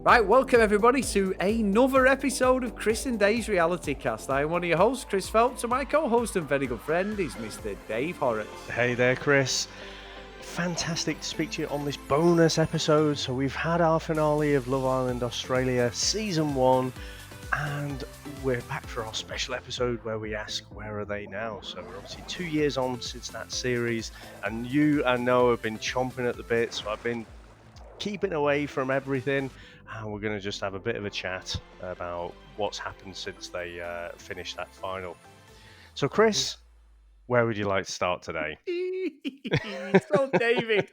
Right, welcome everybody to another episode of Chris and Dave's Reality Cast. I am one of your hosts, Chris Phelps, and my co-host and very good friend is Mr. Dave Horrocks. Hey there, Chris. Fantastic to speak to you on this bonus episode. So we've had our finale of Love Island Australia Season 1, and we're back for our special episode where we ask, where are they now? So we're obviously 2 years on since that series, and you, I know, have been chomping at the bit, so I've been keeping away from everything, and we're going to just have a bit of a chat about what's happened since they finished that final. So Chris, where would you like to start today? So, David,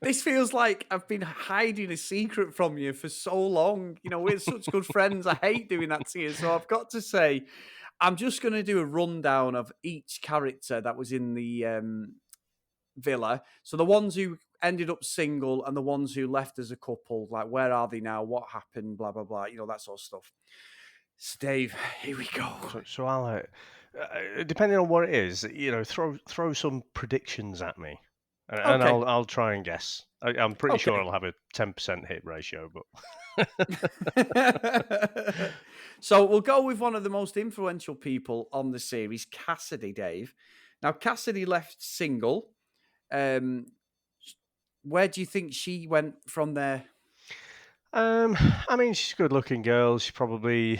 this feels like I've been hiding a secret from you for so long. You know, we're such good friends. I hate doing that to you. So I've got to say, I'm just going to do a rundown of each character that was in the villa. So the ones who ended up single and the ones who left as a couple, like where are they now? What happened? Blah, blah, blah. You know, that sort of stuff. So, Dave, here we go. So I'll, depending on what it is, you know, throw some predictions at me, and Okay. I'll try and guess. I'm pretty sure Okay. I'll have a 10% hit ratio, but So we'll go with one of the most influential people on the series, Cassidy, Dave. Now, Cassidy left single. Where do you think she went from there? I mean, she's a good-looking girl. She probably,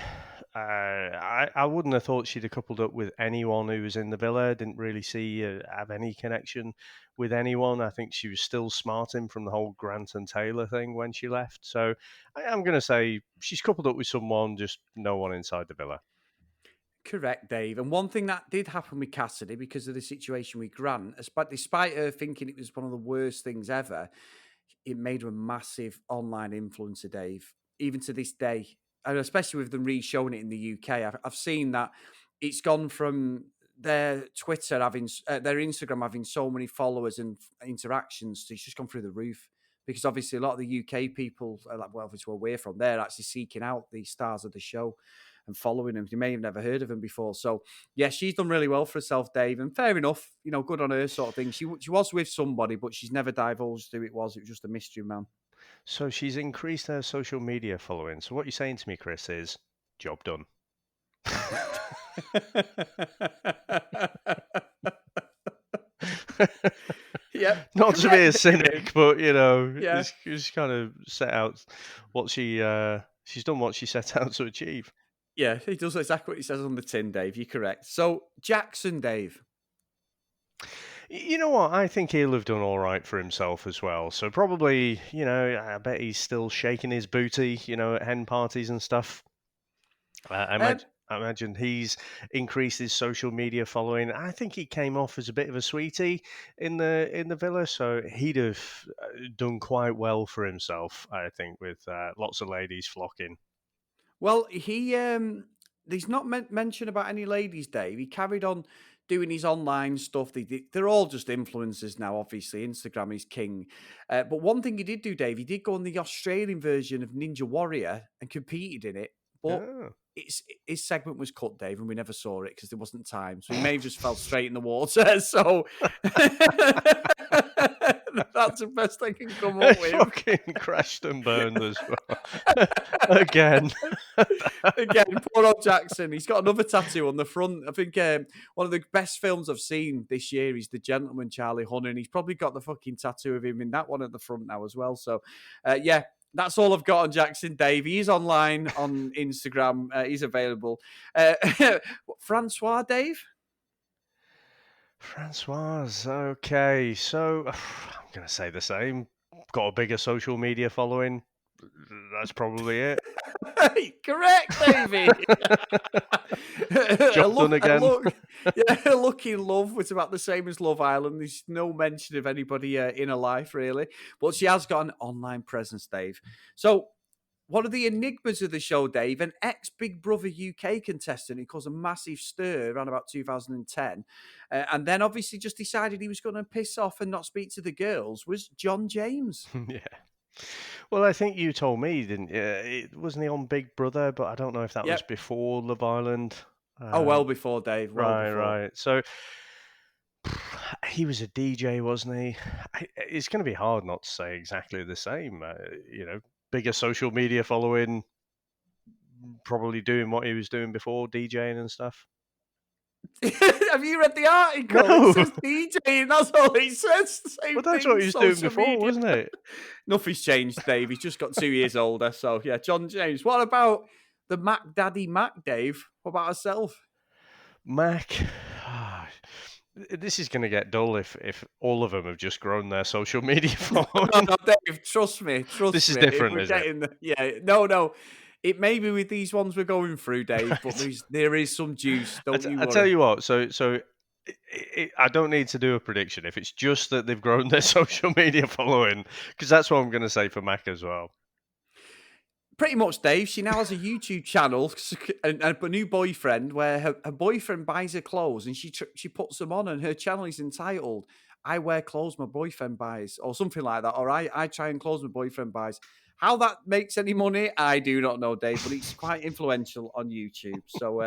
I wouldn't have thought she'd have coupled up with anyone who was in the villa. Didn't really see have any connection with anyone. I think she was still smarting from the whole Grant and Taylor thing when she left. So I'm going to say she's coupled up with someone, just no one inside the villa. Correct, Dave. And one thing that did happen with Cassidy because of the situation with Grant, despite her thinking it was one of the worst things ever, it made her a massive online influencer, Dave. Even to this day, and especially with them re-showing it in the UK, I've seen that it's gone from their Twitter having, their Instagram having so many followers and interactions, it's just gone through the roof. Because obviously a lot of the UK people, like, well, obviously where we're from, they're actually seeking out the stars of the show and following them. You may have never heard of them before. So, yeah, she's done really well for herself, Dave. And fair enough, you know, good on her sort of thing. She was with somebody, but she's never divulged who it was. It was just a mystery, man. So she's increased her social media following. So what you're saying to me, Chris, is job done. Yep. Not to be a cynic, but you know, Yeah. she's kind of set out what she's done what she set out to achieve. Yeah, he does exactly what he says on the tin, Dave. You're correct. So, Jackson, Dave. You know what? I think he'll have done all right for himself as well. So probably, you know, I bet he's still shaking his booty, you know, at hen parties and stuff. I imagine he's increased his social media following. I think he came off as a bit of a sweetie in the villa, so he'd have done quite well for himself. I think with lots of ladies flocking. Well, he's not mentioned about any ladies, Dave. He carried on doing his online stuff. They're all just influencers now, obviously. Instagram is king. But one thing he did do, Dave, he did go on the Australian version of Ninja Warrior and competed in it. But Oh. his segment was cut, Dave, and we never saw it because there wasn't time. So he may have just fell straight in the water. So that's the best I can come up with. Fucking crashed and burned as well. Again. Again, poor old Jackson. He's got another tattoo on the front. I think one of the best films I've seen this year is The Gentleman, Charlie Hunnam, and he's probably got the fucking tattoo of him in that one at the front now as well. So, yeah, that's all I've got on Jackson, Dave. He's online on Instagram. He's available. Francois, Dave? Francois, okay. So I'm going to say the same. Got a bigger social media following. That's probably it. Correct, David. Job done again. Yeah, Lucky in Love was about the same as Love Island. There's no mention of anybody in her life, really. But she has got an online presence, Dave. So, one of the enigmas of the show, Dave, an ex-Big Brother UK contestant who caused a massive stir around about 2010, and then obviously just decided he was going to piss off and not speak to the girls, was John James. Yeah. Well, I think you told me, didn't you? It wasn't he on Big Brother, but I don't know if that was before Love Island. Well before, Dave. Right. So he was a DJ, wasn't he? It's going to be hard not to say exactly the same. You know, bigger social media following, probably doing what he was doing before, DJing and stuff. Have you read the article? It No, says DJ, that's all it says. The well, same that's what thing, he was doing social before, media. wasn't it? Nothing's changed, Dave. He's just got 2 years older. So, yeah, John James. What about the Mac Daddy Mac, Dave? What about herself? Mac. This is going to get dull if all of them have just grown their social media following. No, Dave, trust me. This is If different, we're is it? getting no. It may be with these ones we're going through, Dave, but there is some juice. Don't you I worry. tell you what. So I don't need to do a prediction. If it's just that they've grown their social media following, because that's what I'm going to say for Mac as well. Pretty much, Dave. She now has a YouTube channel and a new boyfriend where her boyfriend buys her clothes and she puts them on, and her channel is entitled "I wear clothes my boyfriend buys" or something like that. Or I try and clothes my boyfriend buys. How that makes any money, I do not know, Dave, but it's quite influential on YouTube. So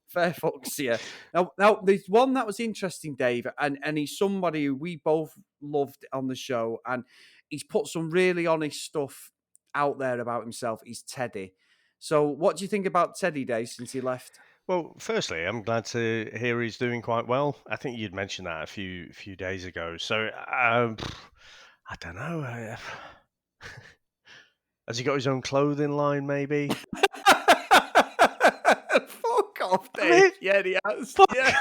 fair fucks here. Now, there's one that was interesting, Dave, and he's somebody who we both loved on the show, and he's put some really honest stuff out there about himself. Is Teddy. So what do you think about Teddy, Dave, since he left? Well, firstly, I'm glad to hear he's doing quite well. I think you'd mentioned that a few days ago. So I don't know. Has he got his own clothing line? Maybe. Fuck off, Dave. I mean, Yeah, he has. fuck. Yeah.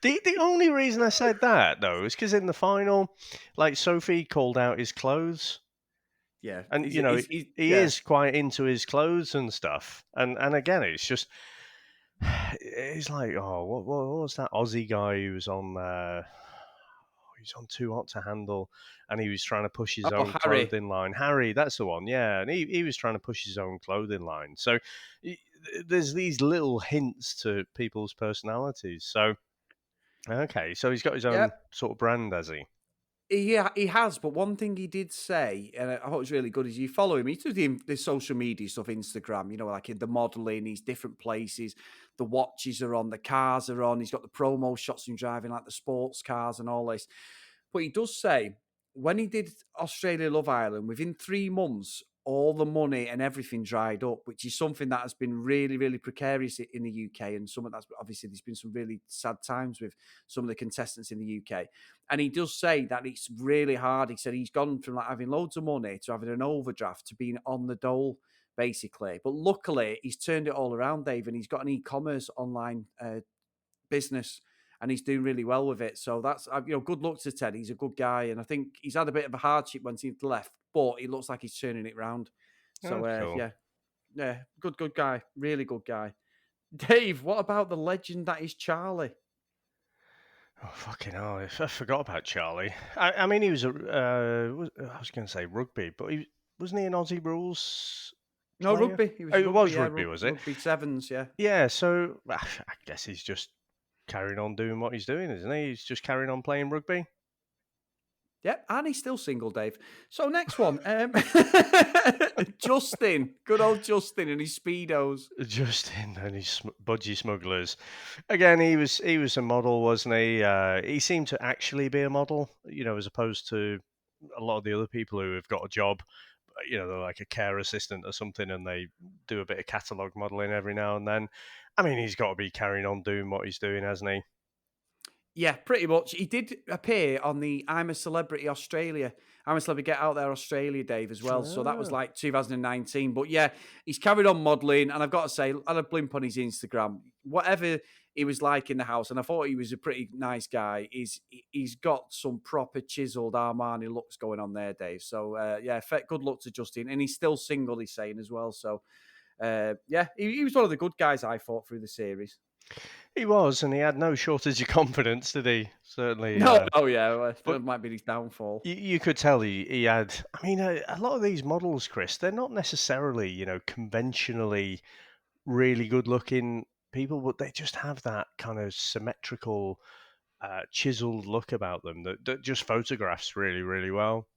The only reason I said that though is because in the final, like Sophie called out his clothes. Yeah, And he yeah. is quite into his clothes and stuff. And again, it's just he's like, oh, what was that Aussie guy who was on? He's on Too Hot to Handle, and he was trying to push his own Harry. clothing line. Harry, that's the one, yeah. And he was trying to push his own clothing line. So there's these little hints to people's personalities. So okay, so he's got his own sort of brand, has he? Yeah, he has. But one thing he did say, and I thought it was really good, is you follow him. He does the social media stuff, Instagram, like in the modeling, he's different places. The watches are on, the cars are on. He's got the promo shots and driving like the sports cars and all this. But he does say when he did Australia Love Island, within 3 months, all the money and everything dried up, which is something that has been really, really precarious in the UK. And something that's obviously there's been some really sad times with some of the contestants in the UK. And he does say that it's really hard. He said he's gone from like having loads of money to having an overdraft to being on the dole, basically. But luckily, he's turned it all around, Dave, and he's got an e-commerce online business, and he's doing really well with it. So that's good luck to Ted. He's a good guy, and I think he's had a bit of a hardship when he left, but he looks like he's turning it round. So Cool. yeah, good guy, really good guy. Dave, what about the legend that is Charlie? Oh, fucking hell. I forgot about Charlie. I mean, he was I was going to say rugby, but wasn't he an Aussie rules No, player? rugby. He was It was yeah, rugby, was it? Rugby sevens, yeah. Yeah, so I guess he's just carrying on doing what he's doing, isn't he? He's just carrying on playing rugby. Yep, and he's still single, Dave. So next one, Justin, good old Justin and his speedos. Justin and his budgie smugglers. Again, he was a model, wasn't he? He seemed to actually be a model, as opposed to a lot of the other people who have got a job. They're like a care assistant or something, and they do a bit of catalogue modelling every now and then. I mean, he's got to be carrying on doing what he's doing, hasn't he? Yeah, pretty much. He did appear on the I'm a Celebrity Australia. I'm a Celebrity Get Out There Australia, Dave, as well. So that was like 2019. But yeah, he's carried on modelling. And I've got to say, I had a blimp on his Instagram. Whatever he was like in the house, and I thought he was a pretty nice guy, he's got some proper chiseled Armani looks going on there, Dave. So yeah, good luck to Justin. And he's still single, he's saying as well. So yeah, he was one of the good guys I thought through the series. He was, and he had no shortage of confidence, did he? Certainly. No, yeah, that might be his downfall. You could tell he had. I mean, a lot of these models, Chris, they're not necessarily, conventionally really good-looking people, but they just have that kind of symmetrical, chiseled look about them that just photographs really, really well.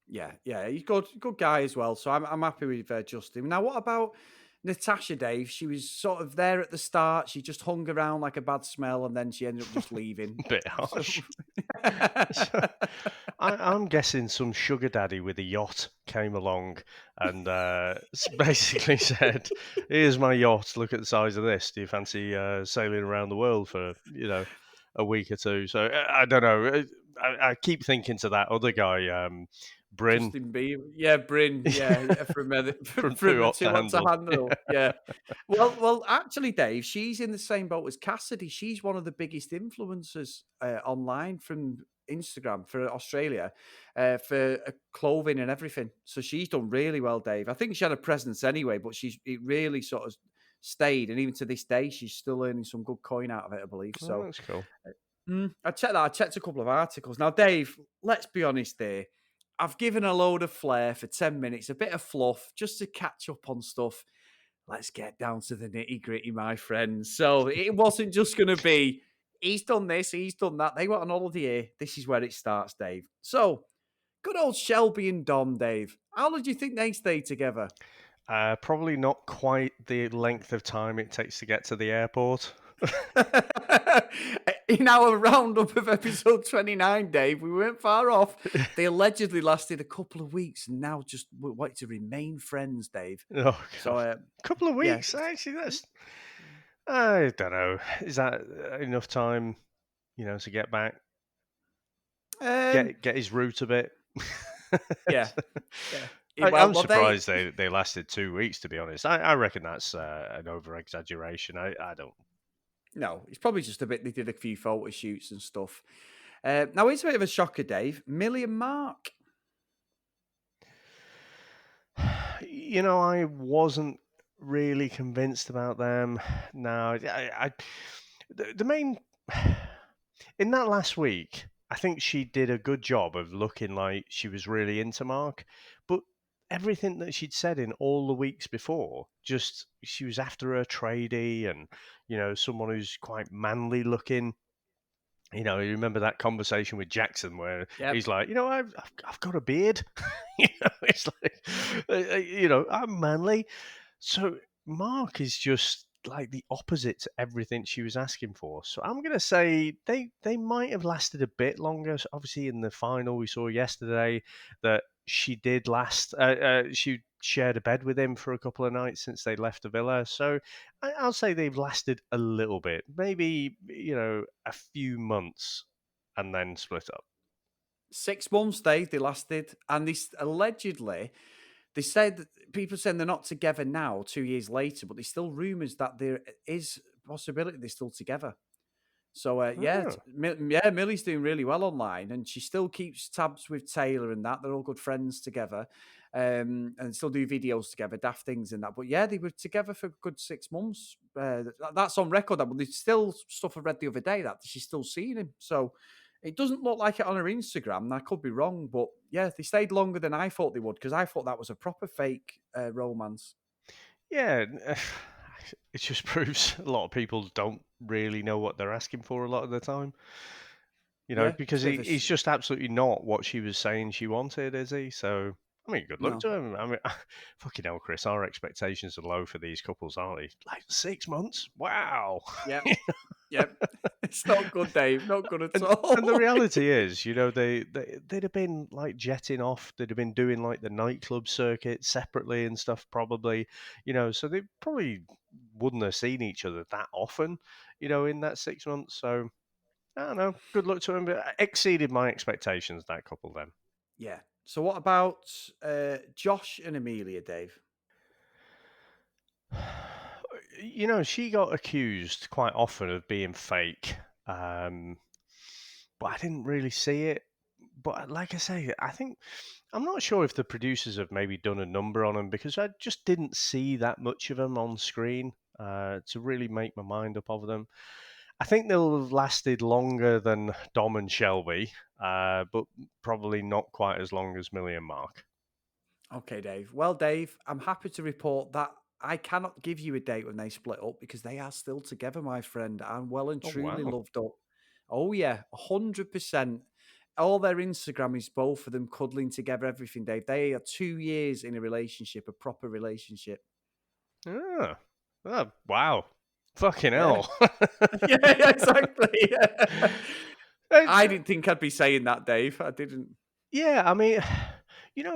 Yeah, he's good guy as well. So I'm happy with Justin. Now, what about Natasha, Dave, she was sort of there at the start. She just hung around like a bad smell, and then she ended up just leaving. Bit So, harsh. So, I'm guessing some sugar daddy with a yacht came along and basically said, "Here's my yacht. Look at the size of this. Do you fancy sailing around the world for a week or two?" So I don't know. I keep thinking to that other guy, Bryn, Justin Bieber, yeah, Bryn, yeah, from from from Too the Hot to Too Hot to Handle. Handle, yeah. Well, actually, Dave, she's in the same boat as Cassidy. She's one of the biggest influencers online from Instagram for Australia, for clothing and everything. So she's done really well, Dave. I think she had a presence anyway, but it really sort of stayed, and even to this day, she's still earning some good coin out of it, I believe. Oh, So that's cool. I checked that. I checked a couple of articles. Now, Dave, let's be honest here. I've given a load of flair for 10 minutes, a bit of fluff, just to catch up on stuff. Let's get down to the nitty gritty, my friends. So it wasn't just going to be, he's done this, he's done that. They went on holiday here. This is where it starts, Dave. So, good old Shelby and Dom, Dave. How long do you think they stayed together? Probably not quite the length of time it takes to get to the airport. In our roundup of episode 29, Dave, we weren't far off. They allegedly lasted a couple of weeks and now just want to remain friends, Dave. Oh, So, God. Couple of yeah. weeks, actually, that's. I don't know. Is that enough time, to get back, Um, get his route a bit? yeah. Yeah. I'm Well, they. surprised they lasted 2 weeks. To be honest, I reckon that's an over exaggeration. I don't. No, it's probably just a bit. They did a few photo shoots and stuff. Now, it's a bit of a shocker, Dave. Millie and Mark. I wasn't really convinced about them. No, the main in that last week, I think she did a good job of looking like she was really into Mark, but everything that she'd said in all the weeks before, just she was after a tradie and someone who's quite manly looking. You remember that conversation with Jackson where Yep. he's like, I've got a beard. It's like, I'm manly. So Mark is just like the opposite to everything she was asking for. So I'm going to say they might have lasted a bit longer. So obviously, in the final we saw yesterday that she did last. She shared a bed with him for a couple of nights since they left the villa. So I'll say they've lasted a little bit, maybe a few months, and then split up. 6 months, Dave. They lasted, and allegedly. They said people saying they're not together now, 2 years later, but there's still rumours that there is a possibility they're still together. So Oh. Millie's doing really well online, and she still keeps tabs with Taylor and that. They're all good friends together, and still do videos together, daft things and that. But yeah, they were together for a good 6 months. That's on record. But there's still stuff I read the other day that she's still seeing him. So it doesn't look like it on her Instagram. And I could be wrong, but yeah, they stayed longer than I thought they would because I thought that was a proper fake romance. Yeah, it just proves a lot of people don't really know what they're asking for a lot of the time. Yeah, it's Because a bit of a he's just absolutely not what she was saying she wanted, is he? So, I mean, good luck no. to him. I mean, fucking hell, Chris, our expectations are low for these couples, aren't they? Like 6 months? Wow. Yep. Yep. It's not good, Dave. Not good at And the all. reality is, they'd have been like jetting off. They'd have been doing like the nightclub circuit separately and stuff, probably. So they probably wouldn't have seen each other that often, in that 6 months. So I don't know. Good luck to him. But exceeded my expectations, that couple then. Yeah. So what about Josh and Amelia, Dave? She got accused quite often of being fake, but I didn't really see it. But like I say, I'm not sure if the producers have maybe done a number on them because I just didn't see that much of them on screen to really make my mind up of them. I think they'll have lasted longer than Dom and Shelby, but probably not quite as long as Millie and Mark. Okay, Dave. Well, Dave, I'm happy to report that I cannot give you a date when they split up because they are still together, my friend, and well and Oh, truly wow. loved up. Oh yeah, 100%. All their Instagram is both of them cuddling together, everything, Dave. They are 2 years in a relationship, a proper relationship. Ah, wow. Fucking Yeah, hell. yeah, exactly. I Uh, didn't think I'd be saying that, Dave. I didn't. yeah, I mean,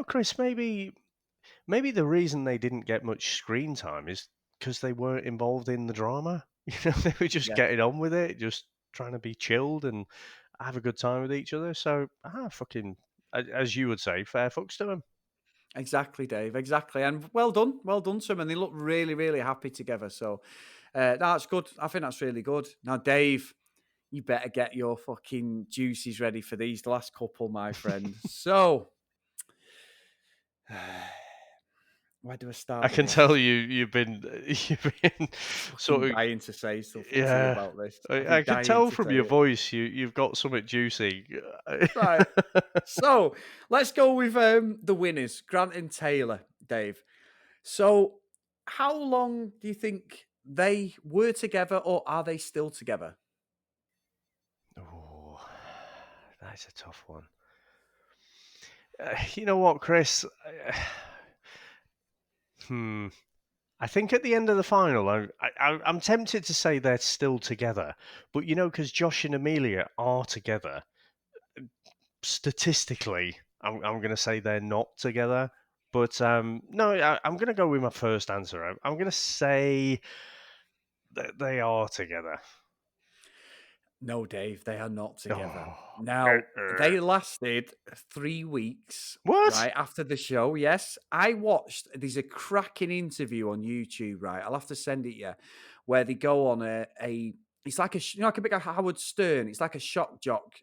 Chris, maybe the reason they didn't get much screen time is because they weren't involved in the drama. They were just Yeah, getting on with it, just trying to be chilled and have a good time with each other. So, fucking, as you would say, fair fucks to them. exactly, Dave. Exactly, and well done to them. And they look really, really happy together. So that's good. I think that's really good. Now, Dave, you better get your fucking juices ready for these last couple, my friend. So, where do I I start with can this? tell you've been you've been Fucking sort of dying to say something to you yeah. about this. I've I been can dying tell to from say your it. voice you've got something juicy. Right. So let's go with the winners, Grant and Taylor, Dave. So, how long do you think they were together, or are they still together? Oh, that's a tough one. You know what, Chris? Hmm. I think at the end of the final, I'm tempted to say they're still together, but because Josh and Amelia are together, statistically, I'm going to say they're not together. But no, I'm going to go with my first answer. I'm going to say that they are together. No, Dave, they are not together. Oh, Now, they lasted 3 weeks, what? right, after the show. Yes, I watched, there's a cracking interview on YouTube, right? I'll have to send it you, where they go on it's like like a bit like Howard Stern. It's like a shock jock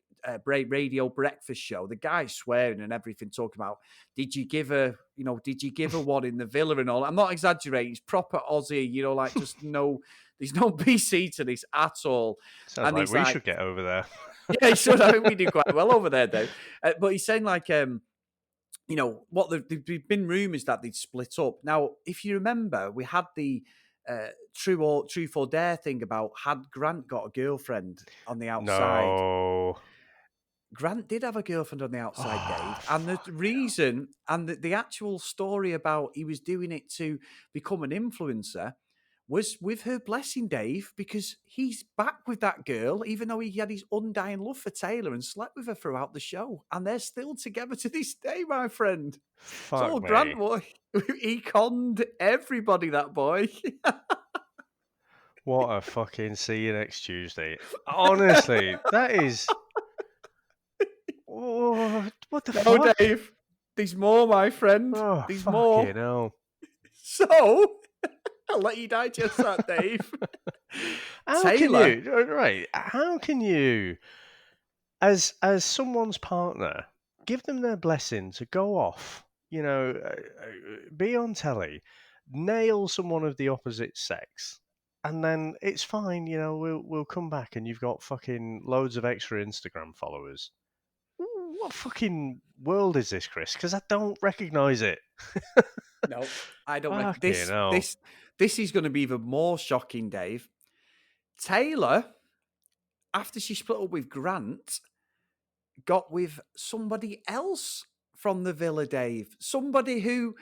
radio breakfast show. The guy's swearing and everything, talking about, did you give her one in the villa and all? I'm not exaggerating. It's proper Aussie, like just no, there's no BC to this at all. Sounds And like he's we like, should get over there. yeah, he should. I think we do quite well over there, Dave. But he's saying like, what there's been rumours that they'd split up. Now, if you remember, we had the truth or dare thing about had Grant got a girlfriend on the outside. No. Grant did have a girlfriend on the outside, Oh, Dave. And the fuck. reason and the actual story about he was doing it to become an influencer was with her blessing, Dave, because he's back with that girl, even though he had his undying love for Taylor and slept with her throughout the show. And they're still together to this day, my friend. It's Fuck all Grant, me. boy. He conned everybody, that boy. What a fucking see you next Tuesday. Honestly, that is. Oh, what the No, fuck? Dave. There's more, my friend. Oh, There's more. fucking hell. So, I'll let you digest that, Dave. How can Taylor. you? Right. How can you, as someone's partner, give them their blessing to go off, be on telly, nail someone of the opposite sex, and then it's fine, we'll come back and you've got fucking loads of extra Instagram followers. What fucking world is this, Chris? Because I don't recognise it. No, I don't reckon Fucking hell. this is going to be even more shocking, Dave. Taylor, after she split up with Grant, got with somebody else from the villa, Dave. Somebody who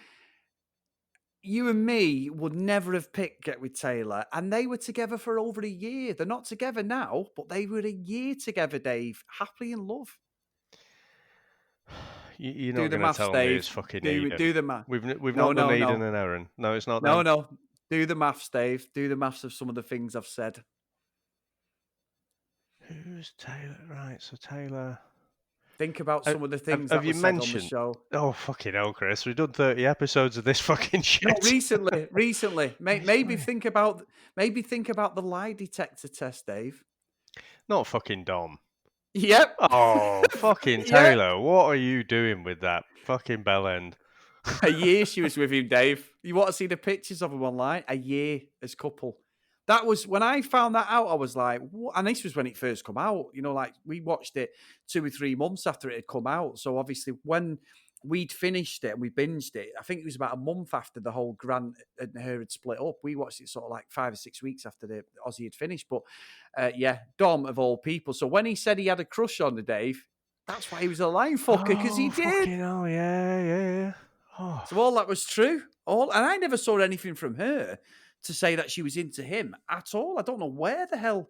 you and me would never have picked get with Taylor, and they were together for over a year. They're not together now, but they were a year together, Dave, happily in love. You're Do not the going to maths, tell me Dave. it's fucking Eden. Do the math. We've No, not done no, Eden no, and Aaron. No, it's not no, them. no. Do the maths, Dave. Do the maths of some of the things I've said. Who's Taylor? Right, so Taylor. Think about some of the things Have that were you said on the mentioned? show. Oh, fucking hell, Chris. We've done 30 episodes of this fucking No, shit. recently. Maybe Recently. think about the lie detector test, Dave. Not fucking Dom. Yep. Oh, fucking Yep. Taylor. What are you doing with that fucking bell end? A year she was with him, Dave. You want to see the pictures of them online? A year as couple. That was when I found that out. I was like, what? And this was when it first come out. Like we watched it 2 or 3 months after it had come out. So obviously, when we'd finished it and we binged it, I think it was about a month after the whole Grant and her had split up. We watched it sort of like 5 or 6 weeks after the Aussie had finished. But yeah, Dom of all people. So when he said he had a crush on the Dave, that's why he was a line fucker, because he Oh, did. fucking hell, yeah. Oh. So all that was true. And I never saw anything from her. to say that she was into him at all. I don't know where the hell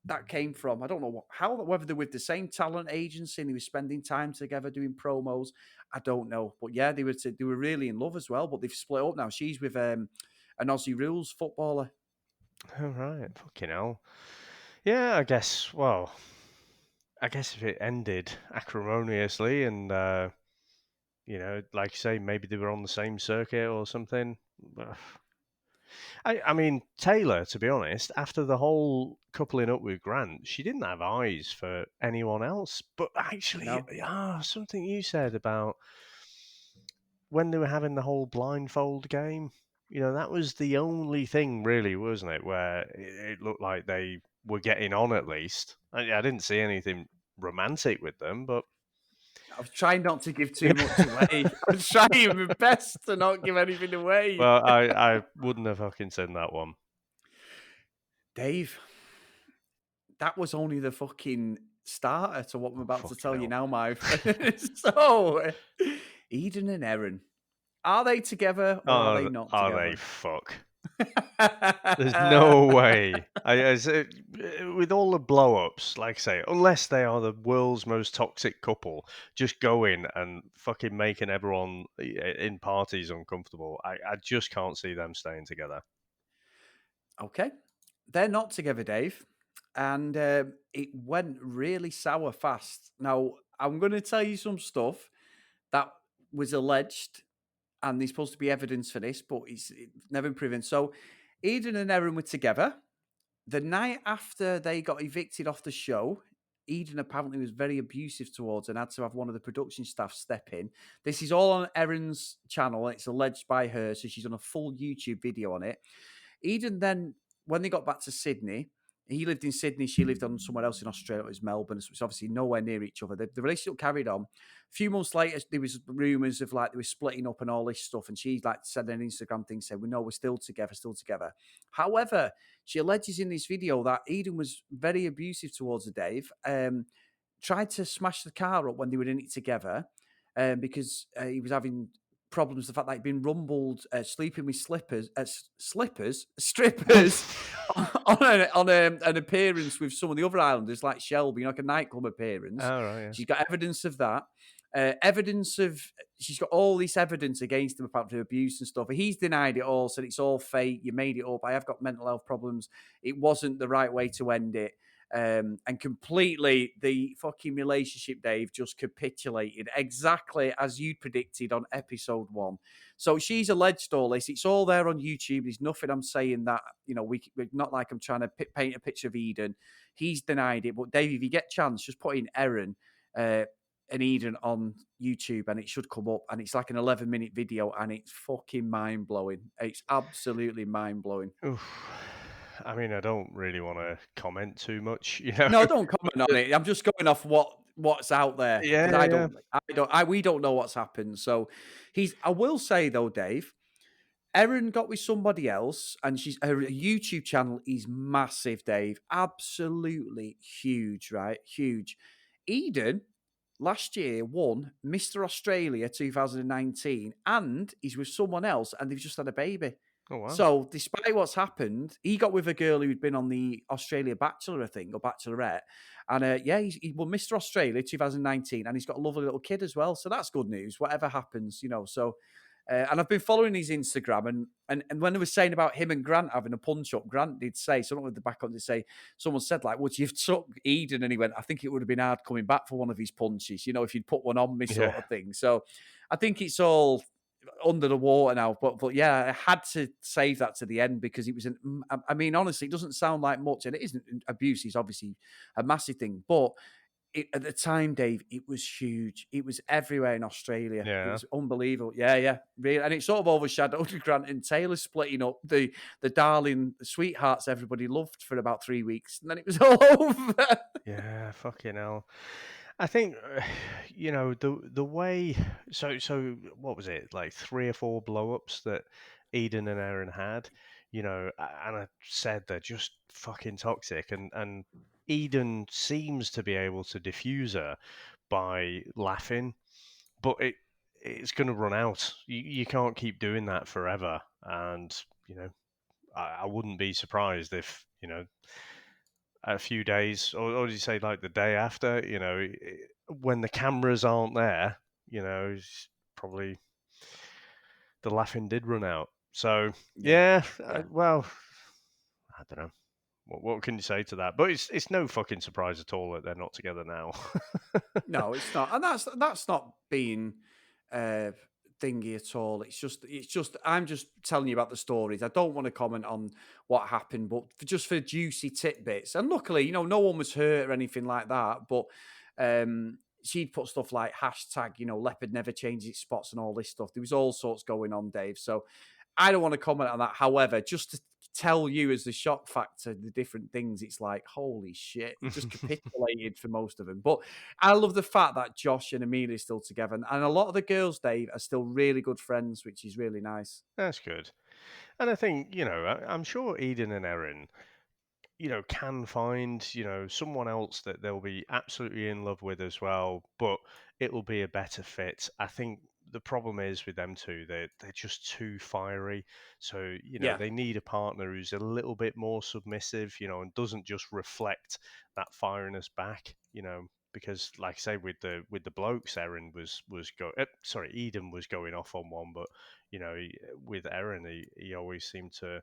that came from. I don't know whether they're with the same talent agency and they were spending time together doing promos. I don't know, but yeah, they were really in love as well. But they've split up now. She's with an Aussie Rules footballer. All right, fucking hell. Yeah, I guess. Well, I guess if it ended acrimoniously and like you say, maybe they were on the same circuit or something. I mean, Taylor, to be honest, after the whole coupling up with Grant, she didn't have eyes for anyone else. But actually, No. something you said about when they were having the whole blindfold game, that was the only thing really, wasn't it, where it looked like they were getting on at least. I didn't see anything romantic with them, but I was trying not to give too much away. I was trying my best to not give anything away. well, I wouldn't have fucking said that one. Dave, that was only the fucking starter to what I'm about to tell you now, my friend. So, Eden and Erin, are they together or are they not are together? they fuck? There's no way. With all the blow-ups, like I say, unless they are the world's most toxic couple, just going and fucking making everyone in parties uncomfortable, I just can't see them staying together. Okay. They're not together, Dave. And it went really sour fast. Now, I'm going to tell you some stuff that was alleged, and there's supposed to be evidence for this, but it's never been proven. So, Eden and Erin were together. The night after they got evicted off the show, Eden apparently was very abusive towards her and had to have one of the production staff step in. This is all on Erin's channel. It's alleged by her, so she's on a full YouTube video on it. Eden then, when they got back to Sydney, he lived in Sydney, she lived on somewhere else in Australia, it was Melbourne, so it's obviously nowhere near each other. The relationship carried on. A few months later, there was rumours of like they were splitting up and all this stuff, and she like said an Instagram thing saying, "We know we're still together, still together." However, she alleges in this video that Eden was very abusive towards her, Dave. Tried to smash the car up when they were in it together, because he was having problems. The fact that he'd been rumbled sleeping with strippers on an appearance with some of the other islanders, like Shelby, like a nightclub appearance. Oh, right, yeah. She's got evidence of that. She's got all this evidence against him about the abuse and stuff. He's denied it all, said it's all fake. You made it up. I have got mental health problems. It wasn't the right way to end it. And completely the fucking relationship, Dave, just capitulated exactly as you predicted on episode 1. So she's alleged all this. It's all there on YouTube. There's nothing I'm saying that, we're not like I'm trying to paint a picture of Eden. He's denied it. But Dave, if you get a chance, just put in Erin and Eden on YouTube and it should come up. And it's like an 11-minute video and it's fucking mind-blowing. It's absolutely mind-blowing. I mean, I don't really want to comment too much, No, don't comment on it. I'm just going off what's out there because we don't know what's happened. So I will say though, Dave, Erin got with somebody else, and her YouTube channel is massive, Dave. Absolutely huge, right? Huge. Eden last year won Mr. Australia 2019, and he's with someone else, and they've just had a baby. Oh, wow. So, despite what's happened, he got with a girl who'd been on the Australia Bachelor, I think, or Bachelorette. And he won Mr. Australia 2019, and he's got a lovely little kid as well. So, that's good news, whatever happens, So, and I've been following his Instagram, and when they were saying about him and Grant having a punch up, Grant did say, someone with the back on, someone said, like, would you have took Eden? And he went, I think it would have been hard coming back for one of his punches, if you'd put one on me, sort of thing. So, I think it's all under the water now, but yeah, I had to save that to the end because it was I mean, honestly, it doesn't sound like much, and it isn't abuse. It's obviously a massive thing, but at the time, Dave, it was huge. It was everywhere in Australia. Yeah. It was unbelievable. Yeah, really, and it sort of overshadowed Grant and Taylor splitting up the darling sweethearts everybody loved for about 3 weeks, and then it was all over. Yeah, fucking hell. I think, the way. So what was it? Like 3 or 4 blow-ups that Eden and Erin had, and I said they're just fucking toxic. And Eden seems to be able to diffuse her by laughing, but it's going to run out. You can't keep doing that forever. And, I wouldn't be surprised if, a few days, or did you say like the day after, when the cameras aren't there, it's probably the laughing did run out. So, Yeah, yeah, yeah. well, I don't know. What can you say to that? But it's no fucking surprise at all that they're not together now. No, it's not, and that's not being uh, thingy at all. It's just I'm just telling you about the stories. I don't want to comment on what happened, but just for juicy tidbits. And luckily, no one was hurt or anything like that. But she'd put stuff like hashtag, leopard never changes its spots and all this stuff. There was all sorts going on, Dave. So I don't want to comment on that. However, just to tell you as the shock factor, the different things, it's like, holy shit, it just capitulated for most of them. But I love the fact that Josh and Amelia are still together. And a lot of the girls, Dave, are still really good friends, which is really nice. That's good. And I think, I'm sure Eden and Erin, can find, someone else that they'll be absolutely in love with as well, but it'll be a better fit. I think the problem is with them two, they're just too fiery. So, Yeah. they need a partner who's a little bit more submissive, and doesn't just reflect that fieriness back, because like I say, with the blokes, Eden was going off on one, but with Erin, he always seemed to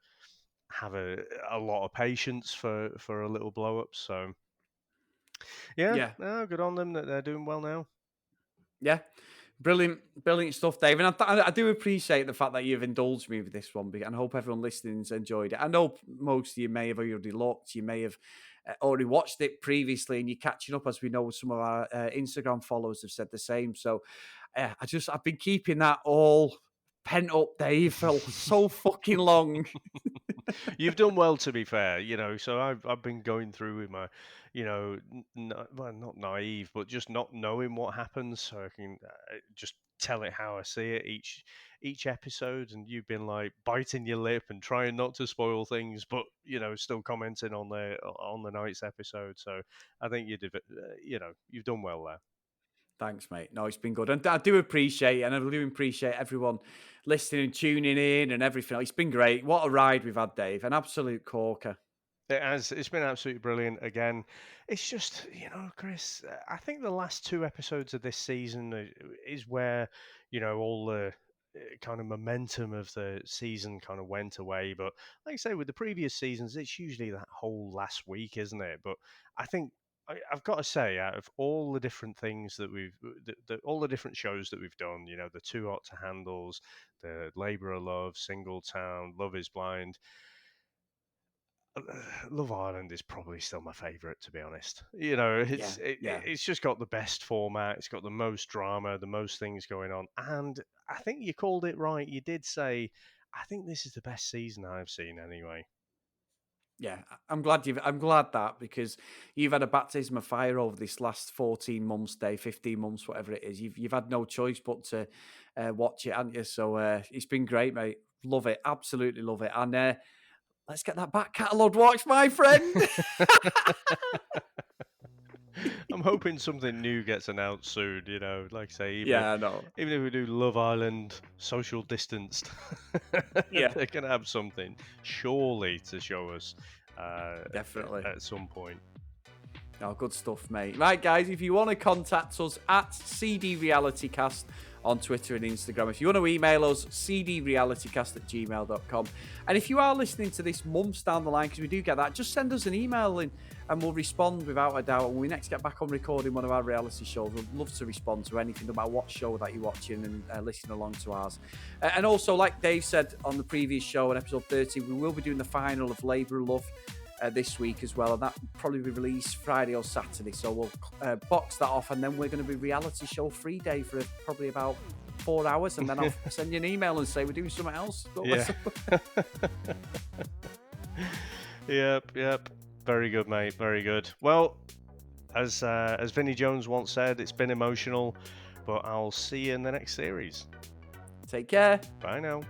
have a lot of patience for a little blow up. So yeah, Yeah. no, good on them that they're doing well now. Yeah. Brilliant, brilliant stuff, Dave. And I do appreciate the fact that you've indulged me with this one, and I hope everyone listening's enjoyed it. I know most of you may have already looked, you may have already watched it previously, and you're catching up, as we know some of our Instagram followers have said the same. So I've been keeping that all pent up, Dave, for so fucking long. You've done well, to be fair. So I've been going through with my, well, not naive, but just not knowing what happens, so I can just tell it how I see it each episode. And you've been like biting your lip and trying not to spoil things, but still commenting on the night's episode. So I think you've done well there. Thanks, mate. No, it's been good. And I do appreciate it, and I do appreciate everyone listening and tuning in and everything. It's been great. What a ride we've had, Dave. An absolute corker. It's been absolutely brilliant. Again, it's just, Chris, I think the last two episodes of this season is where, all the kind of momentum of the season kind of went away. But like I say, with the previous seasons, it's usually that whole last week, isn't it? But I think I've got to say, out of all the different things that all the different shows that we've done, the Too Hot to Handles, the Labour of Love, Single Town, Love is Blind, Love Island is probably still my favourite, to be honest. It's just got the best format. It's got the most drama, the most things going on, and I think you called it right. You did say, I think this is the best season I've seen, anyway. Yeah, I'm glad that, because you've had a baptism of fire over this last 14 months, Dave, 15 months, whatever it is. You've had no choice but to watch it, haven't you? So it's been great, mate. Love it, absolutely love it. And let's get that back catalogue watch, my friend. I'm hoping something new gets announced soon. Like I say, I know. Even if we do Love Island social distanced, Yeah, they're gonna have something surely to show us. Definitely. At some point. Oh, good stuff, mate. Right, guys, if you want to contact us at CD Reality Cast on Twitter and Instagram. If you want to email us, cdrealitycast@gmail.com. And if you are listening to this months down the line, because we do get that, just send us an email in and we'll respond without a doubt. When we next get back on recording one of our reality shows, we'd love to respond to anything, no matter what show that you're watching, and listen along to ours. And also, like Dave said on the previous show, in episode 30, we will be doing the final of Labour of Love this week as well, and that will probably be released Friday or Saturday. So we'll box that off, and then we're going to be reality show free day for probably about 4 hours, and then I'll send you an email and say we're doing something else. Yeah. Yep. Very good, mate. Very good. Well, as Vinnie Jones once said, it's been emotional, but I'll see you in the next series. Take care. Bye now.